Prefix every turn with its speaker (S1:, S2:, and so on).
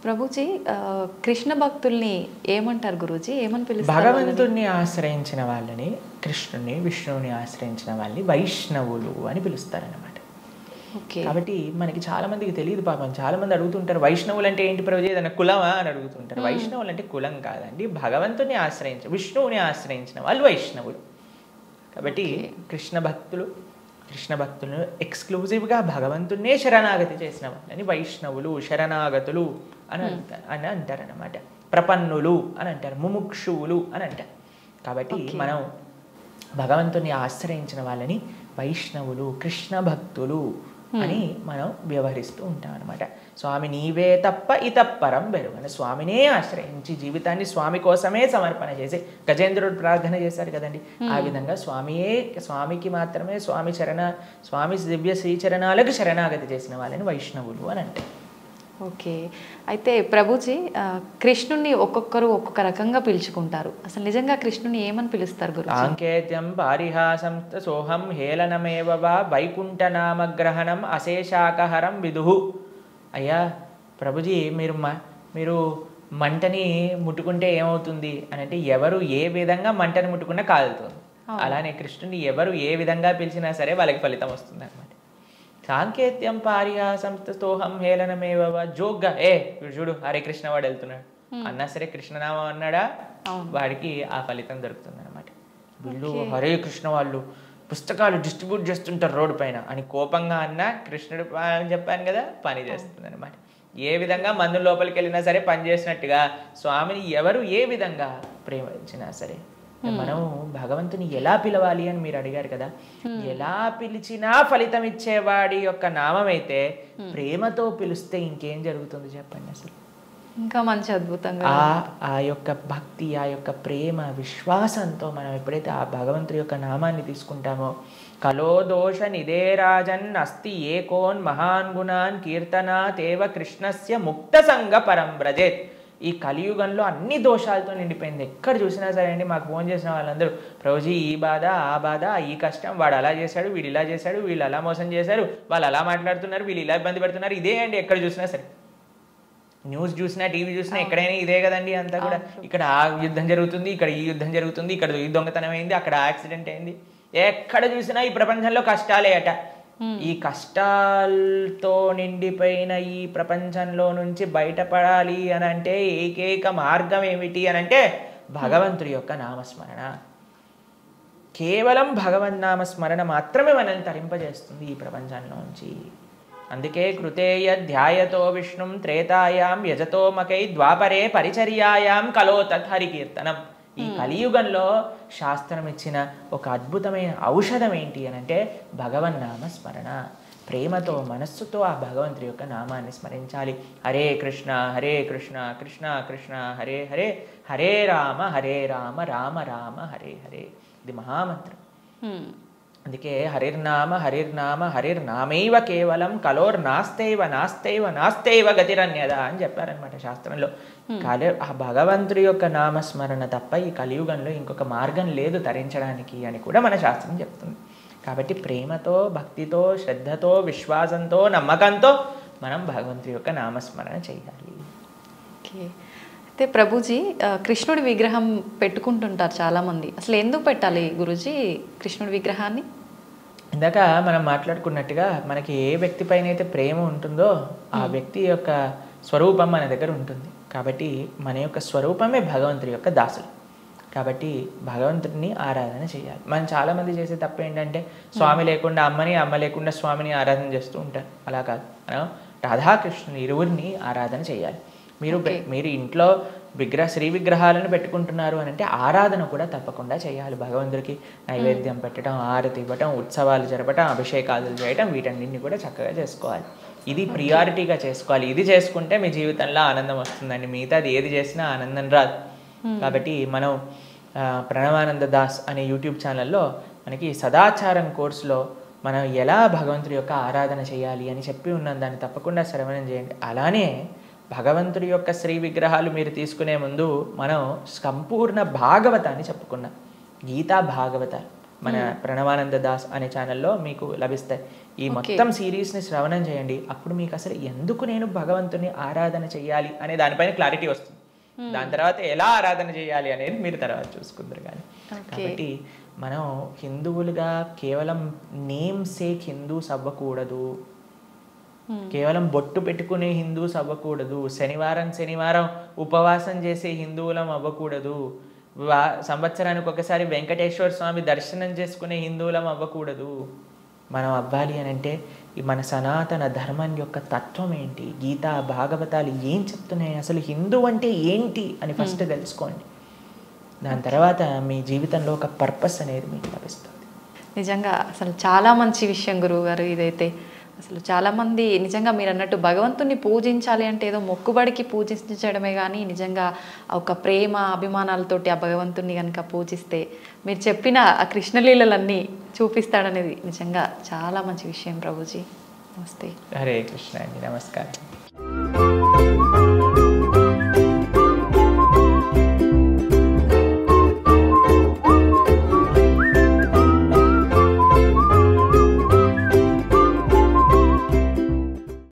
S1: ప్రభుజీ కృష్ణ భక్తుల్ని ఏమంటారు గురూజీ? ఏమని పిలుస్తారు?
S2: భగవంతుణ్ణి ఆశ్రయించిన వాళ్ళని, కృష్ణుని విష్ణువుని ఆశ్రయించిన వాళ్ళని వైష్ణవులు అని పిలుస్తారన్నమాట.
S1: ఓకే.
S2: కాబట్టి మనకి చాలా మందికి తెలియదు పాపం. చాలా మంది అడుగుతుంటారు, వైష్ణవులు అంటే ఏంటి ప్రభుజీ, ఏదైనా కులమా అని అడుగుతుంటారు. వైష్ణవులు అంటే కులం కాదండి, భగవంతుని విష్ణువుని ఆశ్రయించిన వాళ్ళు వైష్ణవులు. కాబట్టి కృష్ణ భక్తులను ఎక్స్క్లూజివ్గా భగవంతున్నే శరణాగతి చేసిన వాళ్ళని వైష్ణవులు, శరణాగతులు అని అంటారన్నమాట. ప్రపన్నులు అని అంటారు, ముముక్షువులు అని అంటారు. కాబట్టి మనం భగవంతుని ఆశ్రయించిన వాళ్ళని వైష్ణవులు, కృష్ణ భక్తులు అని మనం వ్యవహరిస్తూ ఉంటాం అనమాట. స్వామి నీవే తప్ప ఇతప్పరం బెరుగని, స్వామినే ఆశ్రయించి జీవితాన్ని స్వామి కోసమే సమర్పణ చేసి గజేంద్రుడు ప్రార్థన చేశారు కదండి. ఆ విధంగా స్వామికి మాత్రమే స్వామి దివ్య శ్రీచరణాలకు శరణాగతి చేసిన వాళ్ళని వైష్ణవులు అని అంటారు.
S1: ఓకే. అయితే ప్రభుజీ కృష్ణుణ్ణి ఒక్కొక్కరు ఒక్కొక్క రకంగా పిలుచుకుంటారు. అసలు నిజంగా కృష్ణుని ఏమని పిలుస్తారు గురు?
S2: సాంకేత్యం పారిహాసం సోహం హేళనమేవ వా వైకుంఠనామగ్రహణం అశేషాకహరం విదుహు. అయ్యా ప్రభుజీ, మీరు మంటని ముట్టుకుంటే ఏమవుతుంది అని అంటే, ఎవరు ఏ విధంగా మంటని ముట్టుకున్నా కాలుతుంది. అలానే కృష్ణుని ఎవరు ఏ విధంగా పిలిచినా సరే వాళ్ళకి ఫలితం వస్తుంది అనమాట. సాంకేత్యం పారిహాసం స్తోహం హేళనమేవ, జోగ్గా చూడు హరే కృష్ణ వాడు వెళ్తున్నాడు అన్నా సరే, కృష్ణనామం అన్నాడా వాడికి ఆ ఫలితం దొరుకుతుంది అనమాట. వీళ్ళు హరే కృష్ణ వాళ్ళు పుస్తకాలు డిస్ట్రిబ్యూట్ చేస్తుంటారు రోడ్డు పైన అని కోపంగా అన్నా, కృష్ణుడు అని చెప్పాను కదా, పని చేస్తుంది అనమాట. ఏ విధంగా మందు లోపలికి వెళ్ళినా సరే పని చేసినట్టుగా స్వామిని ఎవరు ఏ విధంగా ప్రేమించినా సరే, మనం భగవంతుని ఎలా పిలవాలి అని మీరు అడిగారు కదా, ఎలా పిలిచినా ఫలితం ఇచ్చేవాడి యొక్క నామం అయితే ప్రేమతో పిలిస్తే ఇంకేం జరుగుతుంది చెప్పండి. అసలు
S1: ఇంకా మంచి అద్భుతంగా
S2: ఆ యొక్క భక్తి, ఆ యొక్క ప్రేమ, విశ్వాసంతో మనం ఎప్పుడైతే ఆ భగవంతుడి యొక్క నామాన్ని తీసుకుంటామో, కలో దోష నిదేరాజన్ అస్తి ఏకోన్ మహాన్ గుణాన్ కీర్తనాతేవ కృష్ణస్య ముక్త సంగ పరం వ్రజేత్. ఈ కలియుగంలో అన్ని దోషాలతో నిండిపోయింది. ఎక్కడ చూసినా సరే అండి, మాకు ఫోన్ చేసిన వాళ్ళందరూ ప్రభుజీ ఈ బాధ, ఆ బాధ, ఈ కష్టం, వాడు అలా చేశాడు, వీడు ఇలా చేశాడు, వీళ్ళు అలా మోసం చేశారు, వాళ్ళు అలా మాట్లాడుతున్నారు, వీళ్ళు ఇలా ఇబ్బంది పెడుతున్నారు, ఇదే అండి ఎక్కడ చూసినా సరే. న్యూస్ చూసినా, టీవీ చూసినా ఎక్కడైనా ఇదే కదండి అంతా కూడా. ఇక్కడ ఆ యుద్ధం జరుగుతుంది, ఇక్కడ ఈ యుద్ధం జరుగుతుంది, ఇక్కడ ఈ దొంగతనం అయింది, అక్కడ యాక్సిడెంట్ అయింది. ఎక్కడ చూసినా ఈ ప్రపంచంలో కష్టాలే అట. ఈ కష్టాలతో నిండిపోయిన ఈ ప్రపంచంలో నుంచి బయటపడాలి అని అంటే ఏకైక మార్గం ఏమిటి అని అంటే భగవంతుడి యొక్క నామస్మరణ. కేవలం భగవన్నామస్మరణ మాత్రమే మనల్ని తరింపజేస్తుంది ఈ ప్రపంచంలోంచి. అందుకే కృతేయ ధ్యాయతో విష్ణుం త్రేతాయాం యజతో మకై ద్వాపరే పరిచర్యాయాం కలో తత్హరి కీర్తనం. ఈ కలియుగంలో శాస్త్రం ఇచ్చిన ఒక అద్భుతమైన ఔషధం ఏంటి అని అంటే భగవన్నామ స్మరణ. ప్రేమతో, మనస్సుతో ఆ భగవంతుడి యొక్క నామాన్ని స్మరించాలి. హరే కృష్ణ కృష్ణ కృష్ణ హరే హరే, హరే రామ రామ రామ హరే హరే. ఇది మహామంత్రం. అందుకే హరిర్నామ హరిర్నామైవ కేవలం నాస్తైవ గతిరన్యద అని చెప్పారనమాట శాస్త్రంలో. ఆ భగవంతుడి యొక్క నామస్మరణ తప్ప ఈ కలియుగంలో ఇంకొక మార్గం లేదు తరించడానికి అని కూడా మన శాస్త్రం చెప్తుంది. కాబట్టి ప్రేమతో, భక్తితో, శ్రద్ధతో, విశ్వాసంతో, నమ్మకంతో మనం భగవంతుడి యొక్క నామస్మరణ చేయాలి.
S1: ఓకే. అయితే ప్రభుజీ కృష్ణుడి విగ్రహం పెట్టుకుంటుంటారు చాలామంది. అసలు ఎందుకు పెట్టాలి గురూజీ కృష్ణుడి విగ్రహాన్ని?
S2: ఇందాక మనం మాట్లాడుకున్నట్టుగా మనకి ఏ వ్యక్తి పైన అయితే ప్రేమ ఉంటుందో ఆ వ్యక్తి యొక్క స్వరూపం మన దగ్గర ఉంటుంది. కాబట్టి మన యొక్క స్వరూపమే భగవంతుడి యొక్క దాసులు. కాబట్టి భగవంతుడిని ఆరాధన చేయాలి. మనం చాలామంది చేసే తప్పు ఏంటంటే స్వామి లేకుండా అమ్మని, అమ్మ లేకుండా స్వామిని ఆరాధన చేస్తూ ఉంటారు. అలా కాదు, మనం రాధాకృష్ణుని ఇరువురిని ఆరాధన చేయాలి. మీరు ఇంట్లో శ్రీ విగ్రహాలను పెట్టుకుంటున్నారు అని అంటే ఆరాధన కూడా తప్పకుండా చేయాలి. భగవంతుడికి నైవేద్యం పెట్టడం, ఆరతి ఇవ్వటం, ఉత్సవాలు జరపటం, అభిషేకాలు చేయటం, వీటన్నింటినీ కూడా చక్కగా చేసుకోవాలి. ఇది ప్రియారిటీగా చేసుకోవాలి. ఇది చేసుకుంటే మీ జీవితంలో ఆనందం వస్తుందండి. మిగతాది ఏది చేసినా ఆనందం రాదు. కాబట్టి మనం ప్రణవానంద దాస్ అనే యూట్యూబ్ ఛానల్లో మనకి సదాచారం కోర్సులో మనం ఎలా భగవంతుడి యొక్క ఆరాధన చేయాలి అని చెప్పి ఉన్నాం. దాన్ని తప్పకుండా శ్రవణం చేయండి. అలానే భగవంతుడి యొక్క శ్రీ విగ్రహాలు మీరు తీసుకునే ముందు మనం సంపూర్ణ భాగవతాన్ని చెప్పుకున్నాం. గీతా భాగవతాలు మన ప్రణవానంద దాస్ అనే ఛానల్లో మీకు లభిస్తాయి. ఈ మొత్తం సిరీస్ని శ్రవణం చేయండి. అప్పుడు మీకు అసలు ఎందుకు నేను భగవంతుని ఆరాధన చేయాలి అనే దానిపైన క్లారిటీ వస్తుంది. దాని తర్వాత ఎలా ఆరాధన చేయాలి అనేది మీరు తర్వాత చూసుకుందరు. కానీ కాబట్టి మనం హిందువులుగా కేవలం నేమ్ సేక్ హిందూస్ అవ్వకూడదు, కేవలం బొట్టు పెట్టుకునే హిందూస్ అవ్వకూడదు, శనివారం ఉపవాసం చేసే హిందువులం అవ్వకూడదు, సంవత్సరానికి ఒకసారి వెంకటేశ్వర స్వామి దర్శనం చేసుకునే హిందువులం అవ్వకూడదు. మనం అవ్వాలి అని అంటే మన సనాతన ధర్మం యొక్క తత్వం ఏంటి, గీత భాగవతాలు ఏం చెప్తున్నాయి, అసలు హిందూ అంటే ఏంటి అని ఫస్ట్ తెలుసుకోండి. దాని తర్వాత మీ జీవితంలో ఒక పర్పస్ అనేది మీకు లభిస్తుంది.
S1: నిజంగా అసలు చాలా మంచి విషయం గురువు గారు ఇదైతే. అసలు చాలామంది నిజంగా మీరు అన్నట్టు భగవంతుని పూజించాలి అంటే ఏదో మొక్కుబడికి పూజించడమే కానీ నిజంగా ఒక ప్రేమ అభిమానాలతోటి ఆ భగవంతుని కనుక పూజిస్తే మీరు చెప్పిన ఆ కృష్ణలీలలన్నీ చూపిస్తాడనేది నిజంగా చాలా మంచి విషయం ప్రభుజీ. నమస్తే.
S2: హరే కృష్ణ అండి. నమస్కారం.